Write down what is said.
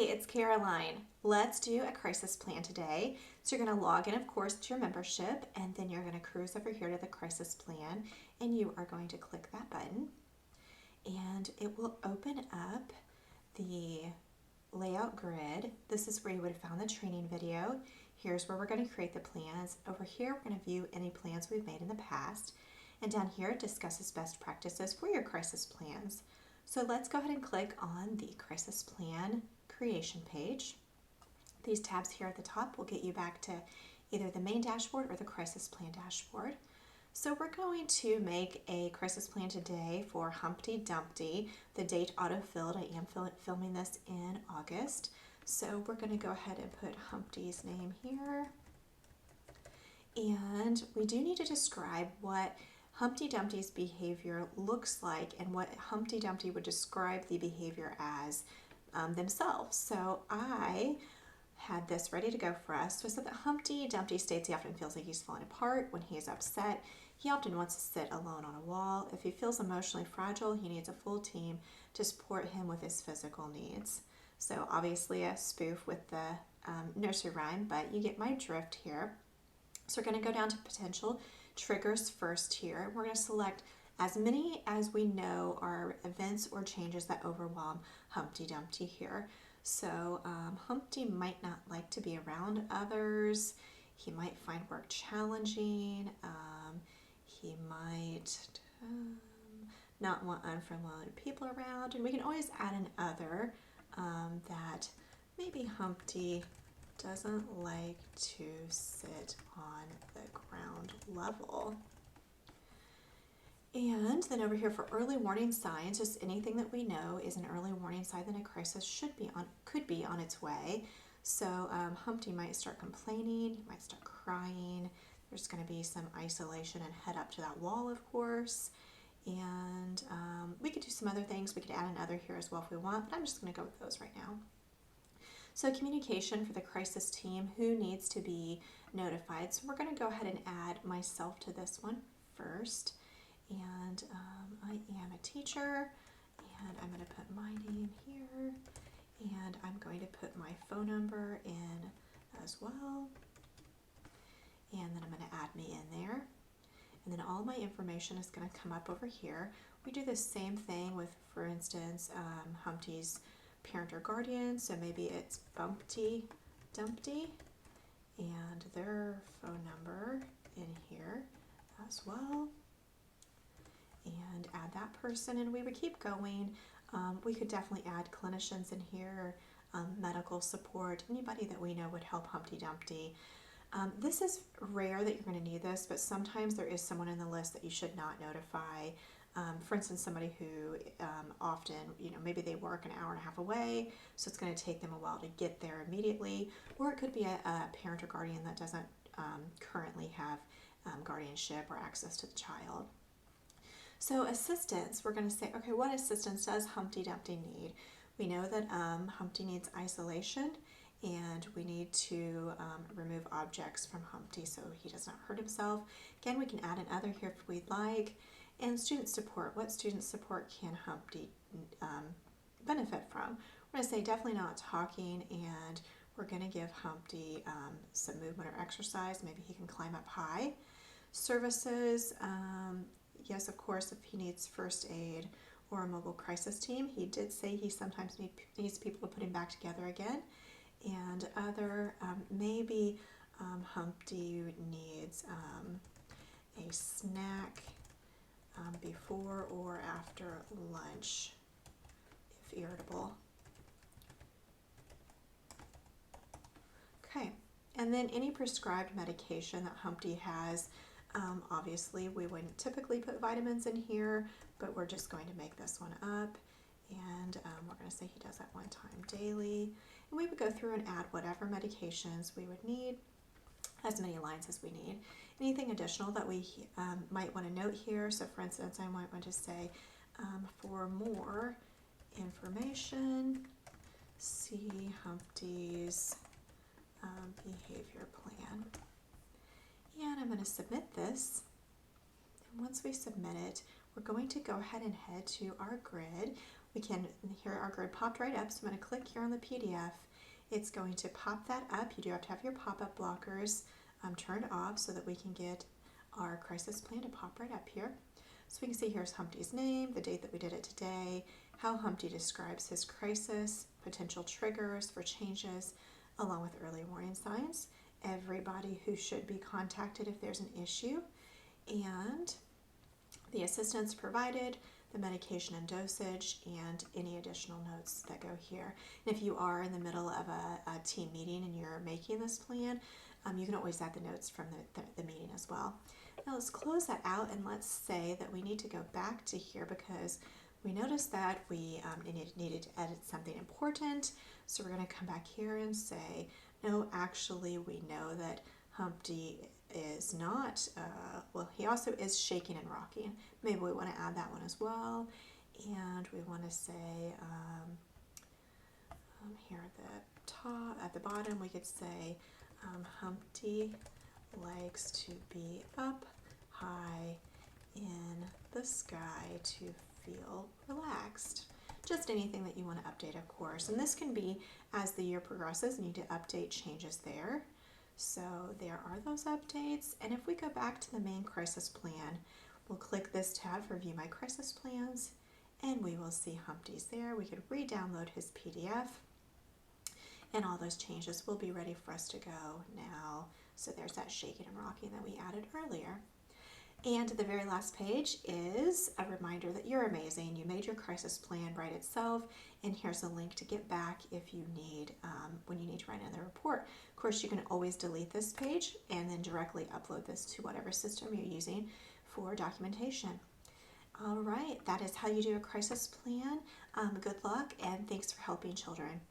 It's Caroline. Let's do a crisis plan today. So you're going to log in, of course, to your membership, and then you're going to cruise over here to the crisis plan, and you are going to click that button, and it will open up the layout grid. This is where you would have found the training video. Here's where we're going to create the plans. Over here, we're going to view any plans we've made in the past, and down here it discusses best practices for your crisis plans. So let's go ahead and click on the crisis plan creation page. These tabs here at the top will get you back to either the main dashboard or the crisis plan dashboard. So we're going to make a crisis plan today for Humpty Dumpty. The date auto-filled. I am filming this in August. So we're going to go ahead and put Humpty's name here. And we do need to describe what Humpty Dumpty's behavior looks like and what Humpty Dumpty would describe the behavior as themselves. So I had this ready to go for us. So I said that Humpty Dumpty states he often feels like he's falling apart when he is upset. He often wants to sit alone on a wall. If he feels emotionally fragile, he needs a full team to support him with his physical needs. So obviously a spoof with the nursery rhyme, but you get my drift here. So we're going to go down to potential triggers first here. We're going to select as many as we know are events or changes that overwhelm Humpty Dumpty here. So Humpty might not like to be around others. He might find work challenging. He might not want unfamiliar people around. And we can always add an other that maybe Humpty doesn't like to sit on the ground level. And then over here for early warning signs, just anything that we know is an early warning sign that a crisis could be on its way. So Humpty might start complaining, he might start crying. There's going to be some isolation and head up to that wall, of course. And we could do some other things. We could add another here as well if we want, but I'm just going to go with those right now. So communication for the crisis team, who needs to be notified. So we're going to go ahead and add myself to this one first. And I am a teacher, and I'm going to put my name here, and I'm going to put my phone number in as well. And then I'm going to add me in there. And then all my information is going to come up over here. We do the same thing with, for instance, Humpty's parent or guardian. So maybe it's Bumpty Dumpty, and their phone number in here as well. And add that person, and we would keep going. We could definitely add clinicians in here, medical support, anybody that we know would help Humpty Dumpty. This is rare that you're going to need this, but sometimes there is someone in the list that you should not notify. For instance, somebody who often, maybe they work an hour and a half away, so it's going to take them a while to get there immediately. Or it could be a parent or guardian that doesn't currently have guardianship or access to the child. So assistance, we're going to say, okay, what assistance does Humpty Dumpty need? We know that Humpty needs isolation, and we need to remove objects from Humpty so he does not hurt himself. Again, we can add an other here if we'd like. And student support, what student support can Humpty benefit from? We're going to say definitely not talking, and we're going to give Humpty some movement or exercise. Maybe he can climb up high. Services, yes, of course, if he needs first aid or a mobile crisis team. He did say he sometimes needs people to put him back together again. And other, maybe Humpty needs a snack before or after lunch, if irritable. Okay, and then any prescribed medication that Humpty has. Obviously, we wouldn't typically put vitamins in here, but we're just going to make this one up. And we're going to say he does that one time daily. And we would go through and add whatever medications we would need, as many lines as we need. Anything additional that we might want to note here. So for instance, I might want to say, for more information, see Humpty's behavior plan. And I'm going to submit this. And once we submit it, we're going to go ahead and head to our grid here our grid popped right up, so I'm going to click here on the PDF. It's going to pop that up. You do have to have your pop-up blockers turned off so that we can get our crisis plan to pop right up here. So we can see here's Humpty's name, the date that we did it today, how Humpty describes his crisis, potential triggers for changes, along with early warning signs, everybody who should be contacted if there's an issue, and the assistance provided, the medication and dosage, and any additional notes that go here. And if you are in the middle of a team meeting and you're making this plan, you can always add the notes from the meeting as well. Now let's close that out, and let's say that we need to go back to here because we noticed that we needed to edit something important. So we're going to come back here and say, no, actually we know that Humpty is not, well, he also is shaking and rocking. Maybe we want to add that one as well. And we want to say, here at the top, at the bottom, we could say, Humpty likes to be up high in the sky to feel relaxed. Just anything that you want to update, of course. And this can be, as the year progresses, you need to update changes there. So there are those updates. And if we go back to the main crisis plan, we'll click this tab for View My Crisis Plans, and we will see Humpty's there. We could re-download his PDF, and all those changes will be ready for us to go now. So there's that shaking and rocking that we added earlier. And the very last page is a reminder that you're amazing. You made your crisis plan write itself, and here's a link to get back if you need, when you need to write another report. Of course, you can always delete this page and then directly upload this to whatever system you're using for documentation. All right, that is how you do a crisis plan. Good luck, and thanks for helping children.